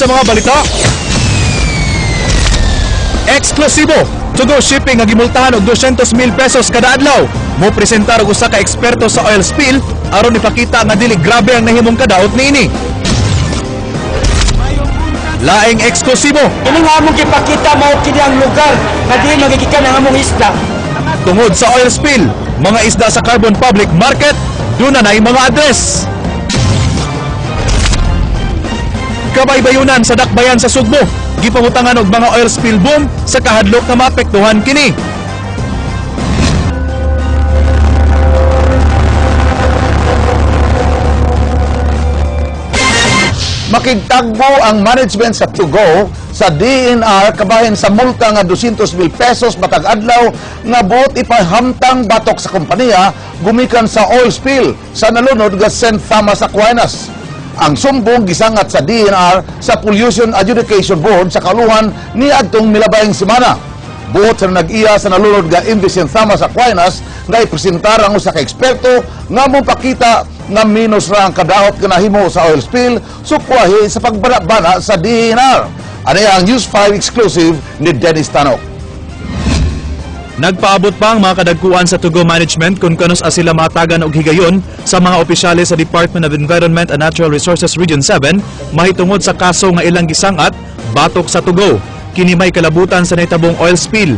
sa mga balita. Eksklusibo, Tugo Shipping nga gimultahan og 200,000 pesos kada adlaw. Mo presentar og usa ka eksperto sa oil spill aron ipakita nga dili grabe ang nahimong kadaot niini. Laing eksklusibo, Ini nga among ipakita mao kini ang lugar nga di magigikan ang among isda. tungod sa oil spill, mga isda sa Carbon Public Market, duna na mga address. Kabaybayunan sa dakbayan sa Sugbo, gipangutangan og mga oil spill boom sa kahadlok na maapektuhan kini. Makigtagbo ang management sa Tugo sa DNR kabahin sa multa nga 200,000 pesos matag adlaw nga buot ipahamtang batok sa kompanya gumikan sa oil spill sa nalunod nga St. Thomas Aquinas. Ang sumbong gisangat sa DNR sa Pollution Adjudication Board sa kaluhan ni adtong milabayng semana. Buot sa nag-iya sa nalunod nga MV St. Thomas Aquinas nga ipresentar ang usa ka eksperto nga mopakita nga minus ra ang kadaot nga nahimo sa oil spill sukwahi sa pagbana-bana sa DNR. Ano ang News 5 exclusive ni Dennis Tanok. Nagpaabot pa ang mga kadagkuan sa Tugo Management kung kanos sila matagan og higayon sa mga opisyales sa Department of Environment and Natural Resources Region 7 mahitungod sa kaso nga ilang gisangat batok sa Tugo. Kini may kalabutan sa nahitabong oil spill.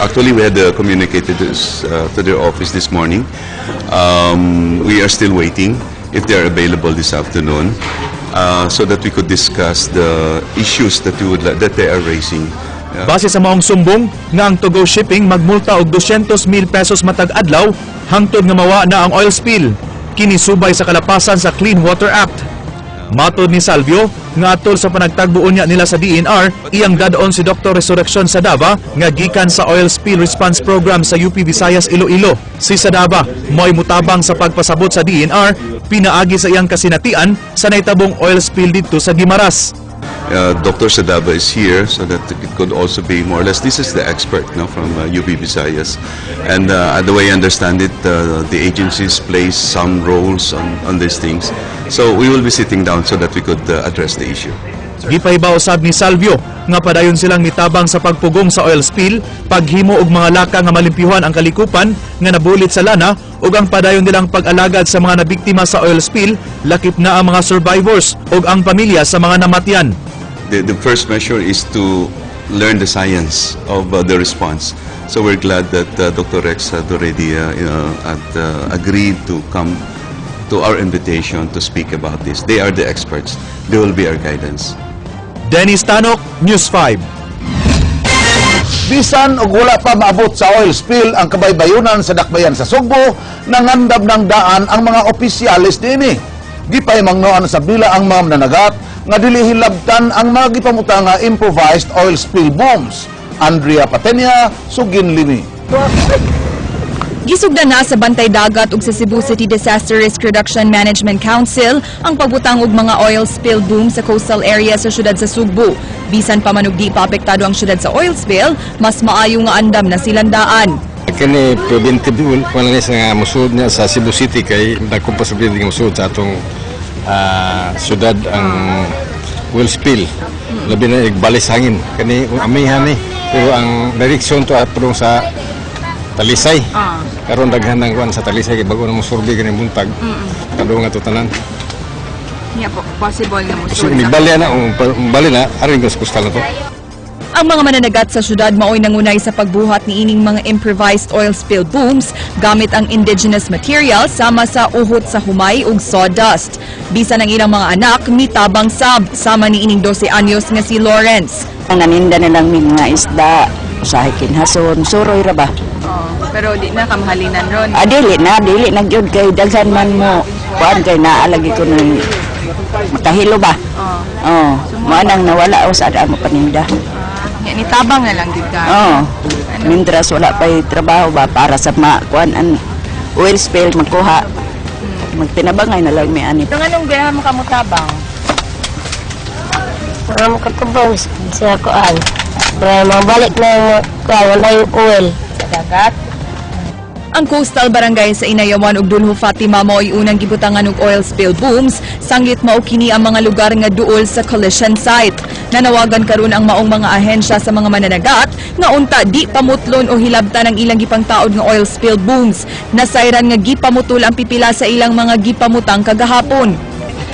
Actually, we had communicated this, to their office this morning. We are still waiting if they are available this afternoon so that we could discuss the issues that they are raising. Base sa maong sumbong nga ang Tugo Shipping magmulta og 200,000 pesos matag adlaw hangtod nga mawa na ang oil spill. Kini subay sa kalapasan sa Clean Water Act. Matod ni Salvio nga atol sa panagtagbuon niya nila sa DNR, iyang dadon si Dr. Resurrection Sadava nga gikan sa Oil Spill Response Program sa UP Visayas Iloilo. Si Sadava mo'y mutabang sa pagpasabot sa DNR pinaagi sa iyang kasinatian sa nahitabong oil spill dito sa Guimaras. Dr. Sadava is here so that it could also be more or less, this is the expert from UP Visayas, and the way I understand it, the agencies play some roles on these things, so we will be sitting down so that we could address the issue. Gipaibaw usab ni Salvio nga padayon silang mitabang sa pagpugong sa oil spill, paghimo og mga laka nga malimpyuhan ang kalikupan nga nabulit sa lana ug ang padayon nilang pag-alagad sa mga nabiktima sa oil spill, lakip na ang mga survivors ug ang pamilya sa mga namatyan. The first measure is to learn the science of the response. So we're glad that Dr. Rex had already agreed to come to our invitation to speak about this. They are the experts. They will be our guidance. Dennis Tanok, News 5. Bisan og wala pa maabot sa oil spill ang kabaybayunan sa dakbayan sa Sugbo, nangandam ng daan ang mga opisyalis dinhi. Gipaymangnoan sa bila ang mga mananagat nga dili hilabtan ang mga gipamuta nga improvised oil spill bombs. Andrea Patenia, Sugin Lini. Gisugdan na sa Bantay Dagat ug sa Cebu City Disaster Risk Reduction Management Council ang pagbutang og mga oil spill boom sa coastal area sa syudad sa Sugbo. Bisan pa man og di pa apektado ang syudad sa oil spill, mas maayo nga andam na silang daan. Kani preventive wellness nga musud niya sa Cebu City kay dagkong posibilidad nga musud sa atong syudad ang oil spill. Labi na igbalis hangin kani amihan ni pero ang direksyon to apron sa Talisay. Karon daghan nang kuan sa Talisay kay bago na mosurvey kani buntag. Kadto nga to tanan. Nya po possible nga So musud. ni bali na bali na aring gas kustal na to. Ang mga mananagat sa syudad maoy nangunay sa pagbuhat ni ining mga improvised oil spill booms gamit ang indigenous material sama sa uhot sa humay ug sawdust. Bisan ang ilang mga anak mitabang sab sama ni ining 12 anyos nga si Lawrence. Ang naninda nilang mga isda sa kinhason suroy ra ba? Pero di na kamahalinan ron. Dili na gyud kay daghan man mo kuan kay naalagi ko ng makahilo ba? Mo nang nawala o sa mo paninda. Ni tabang na lang gid ka. Mintras wala pa'y trabaho ba para sa kuan an oil spill magkuha. Magtinabangay na lang may anip. Nung anong gaya mo kamutabang? Para makatubang sa kuan. Para mabalik na yung kuan, wala yung oil. Dagat? Ang coastal barangay sa Inayawan ug Dulho Fatima mao ay unang gibutangan og oil spill booms, sanggit mao kini ang mga lugar nga duol sa collision site. Nanawagan karon ang maong mga ahensya sa mga mananagat nga unta di pamutlon o hilabtan ang ilang gipangtaod nga oil spill booms. Nasayran nga gipamutol ang pipila sa ilang mga gipamutang kagahapon.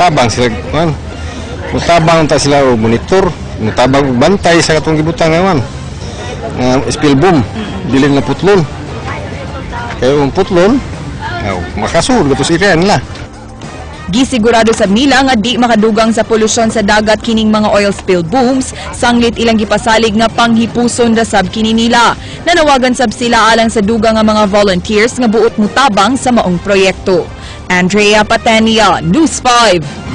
Tabang sila, man. Mutabang ta sila o monitor, mutabang og bantay sa katong gibutang ngayon. Spill boom, dili na putlon. Kaya kung putlon, makasud gato sa area nila. Gisigurado sab nila nga di makadugang sa polusyon sa dagat kining mga oil spill booms, sanglit ilang gipasalig nga panghipuson ra sab kini nila. Nanawagan sab sila alang sa dugang nga mga volunteers nga buot mutabang sa maong proyekto. Andrea Patenia, News 5.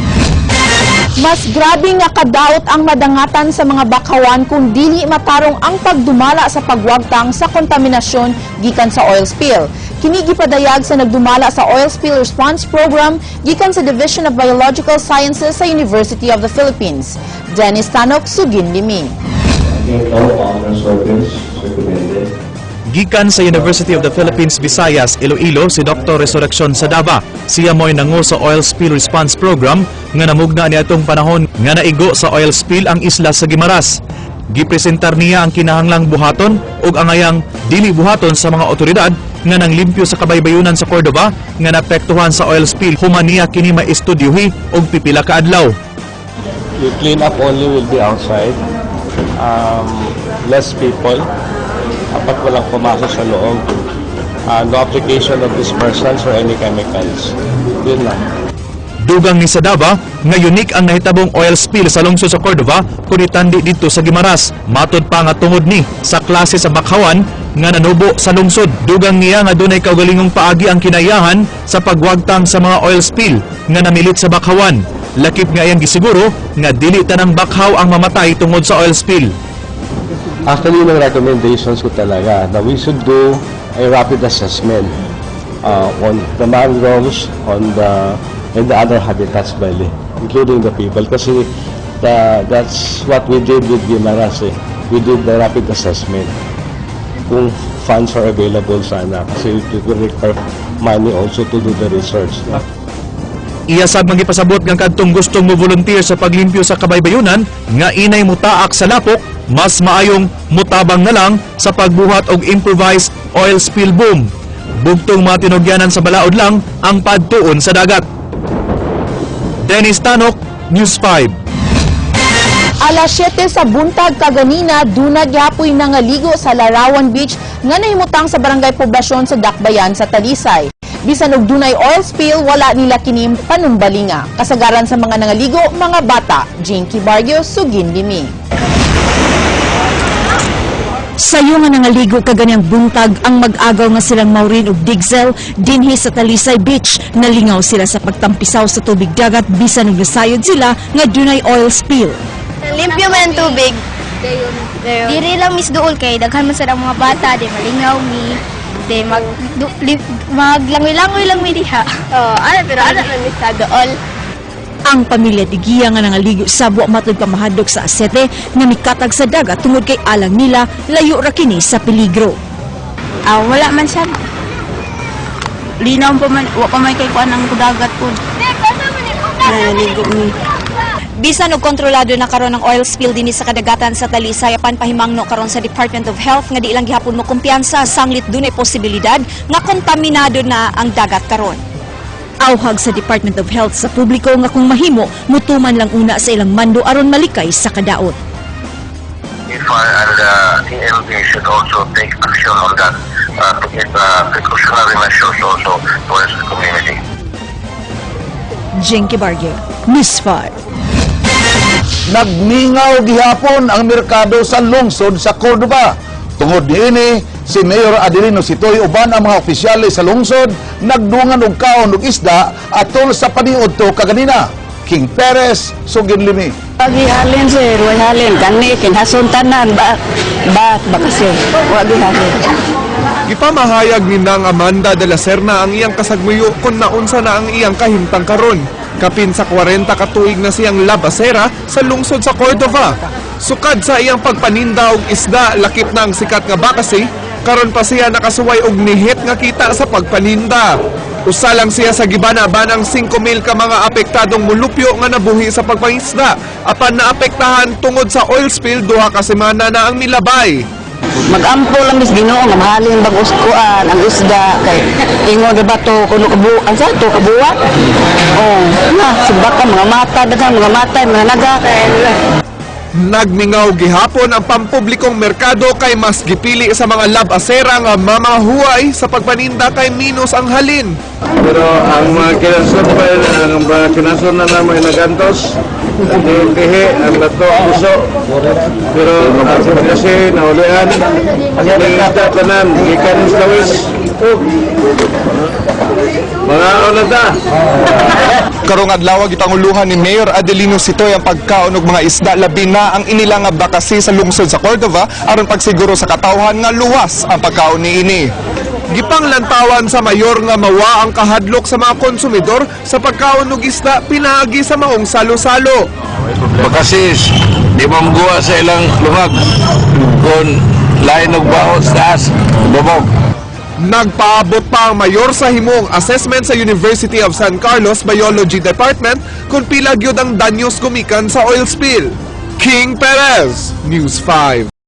Mas grabe nga kadaot ang madangatan sa mga bakawan kung dili matarong ang pagdumala sa pagwagtang sa kontaminasyon gikan sa oil spill. Kini gipadayag sa nagdumala sa Oil Spill Response Program gikan sa Division of Biological Sciences sa University of the Philippines. Dennis Tanok, Sugin Limi. Gikan sa University of the Philippines, Visayas, Iloilo, si Dr. Resurrección Sadaba. Siya mo'y nangu sa Oil Spill Response Program nga namugna niya itong panahon nga naigo sa oil spill ang isla sa Guimaras. Gipresentar niya ang kinahanglang buhaton ug angayang dili buhaton sa mga otoridad nga nanglimpyo sa kabaybayunan sa Cordova nga naapektuhan sa oil spill. Human niya kini maistudyuhi og pipila ka adlaw. The clean up only will be outside. Less people. Dapat walang pumasok sa loob. No application of dispersants or any chemicals. Yun lang. Dugang ni Sadaba nga unique ang nahitabong oil spill sa lungsod sa Cordova kundi tandi dito sa Guimaras. Matod pa nga tungod ni sa klase sa bakawan nga nanubo sa lungsod. Dugang niya nga dunay kaugalingong paagi ang kinayahan sa pagwagtang sa mga oil spill nga namilit sa bakawan. Lakip nga iyang gisiguro nga dili tanang bakhaw ang mamatay tungod sa oil spill. Actually, yung recommendations ko talaga na we should do a rapid assessment on the mangroves, on and the other habitats bali, including the people. Kasi that's what we did with Guimaras. We did the rapid assessment. Kung funds are available sana, kasi it will require money also to do the research. Iyasab magipasabot ng kadtong gustong mo volunteer sa paglimpyo sa kabaybayunan nga inay mutaak sa lapok, mas maayong mutabang na lang sa pagbuhat og improvised oil spill boom. Bugtong matinugyanan sa balaod lang ang padtuon sa dagat. Dennis Tanok, News 5. Alas 7 sa buntag kaganina, dunag yapoy nangaligo sa Larawan Beach nga nahimutang sa barangay poblasyon sa Dakbayan sa Talisay. Bisan og dunay oil spill, wala nila kinim panumbalinga. Kasagaran sa mga nangaligo, mga bata. Jinky Barrio, Sugin Limi. Sayo nga nangaligo kaganyang buntag ang mag-agaw nga silang Maureen ug Digzel dinhi sa Talisay Beach. Nalingaw sila sa pagtampisaw sa tubig dagat bisan og nasayod sila nga dunay oil spill. Limpyo man ang tubig. Diri lang misduol kay daghan man sa mga bata, di malingaw mi. Di maglangoy-langoy lang mi diha. Pero ana man mi sa dool. Ang pamilya Digia nga nangaligo sa buwa matod pamahadlok sa Asete nga mikatag sa dagat tungod kay alang nila layo ra kini sa peligro. Wala man siya. Linaw pa man, wa pa may kay kuan ang dagat pud. Naligo mi. Bisan og kontrolado na karon ang oil spill dinhi sa kadagatan sa Talisay apan pahimangno karon sa Department of Health nga di lang gihapon mo kumpiyansa sanglit dunay posibilidad nga kontaminado na ang dagat karon. Awhag sa Department of Health sa publiko nga kung mahimo mutuman lang una sa ilang mando aron malikay sa kadaot. IFAR and EMB should also take action on that to get precautionary measures also towards the community. Jinky Barrio, News 5. Nagmingaw gihapon ang merkado sa lungsod sa Cordova. Tungod niini, si Mayor Adelino Sitoy uban ang mga opisyales sa lungsod nagdungan og kaon og isda atol sa paniud to kaganina. King Perez, Sugin Limi. Wagi halin sir, wagi halin kani kinhasuntanan ba bakasyon. Wagi halin. Ipamahayag ni Nang Amanda de la Serna ang iyang kasagmuyo kung naunsa na ang iyang kahimtang karon. Kapin sa 40 katuig na siyang labasera sa lungsod sa Cordova. Sukad sa iyang pagpaninda og isda, lakip na ang sikat nga bakasi, Karon pa siya nakasuway og nihit nga kita sa pagpaninda. Usa lang siya sa gibana banang 5,000 ka mga apektadong mulupyo nga nabuhi sa pagpangisda. Apan naapektahan tungod sa oil spill, 2 ka semana na ang milabay. Mag-ampo lang mis Ginoo nga mahalin bagos kuan ang isda kay ingon na ba to kuno kabuan sa to kabuat. Oh, na sibaka mga mata daghang mga matay mga naga kay Nagmingaw gihapon ang pampublikong merkado kay mas gipili sa mga lab-asera nga mamahuay sa pagpaninda kay minus ang halin. Pero ang mga kinason pa ang mga kinason na naman nagantos, tihi, ang lato, puso. Pero kasi naulian, ang isda tanan, ikan slawis. Mga onada. Karong adlaw gipanguluhan ni Mayor Adelino Sitoy ang pagkaon og mga isda labi na ang inilang nga bakasi sa lungsod sa Cordova aron pagsiguro sa katawhan nga luwas ang pagkaon niini. Gipanglantawan sa mayor nga mawa ang kahadlok sa mga konsumidor sa pagkaon og isda pinaagi sa maong salo-salo. Bakasis, di mamguwa sa ilang lungag kung lain og baho sa taas, bubog. Nagpaabot pa ang mayor sa himong assessment sa University of San Carlos Biology Department kung pila gyud ang danyos gumikan sa oil spill. King Perez, News 5.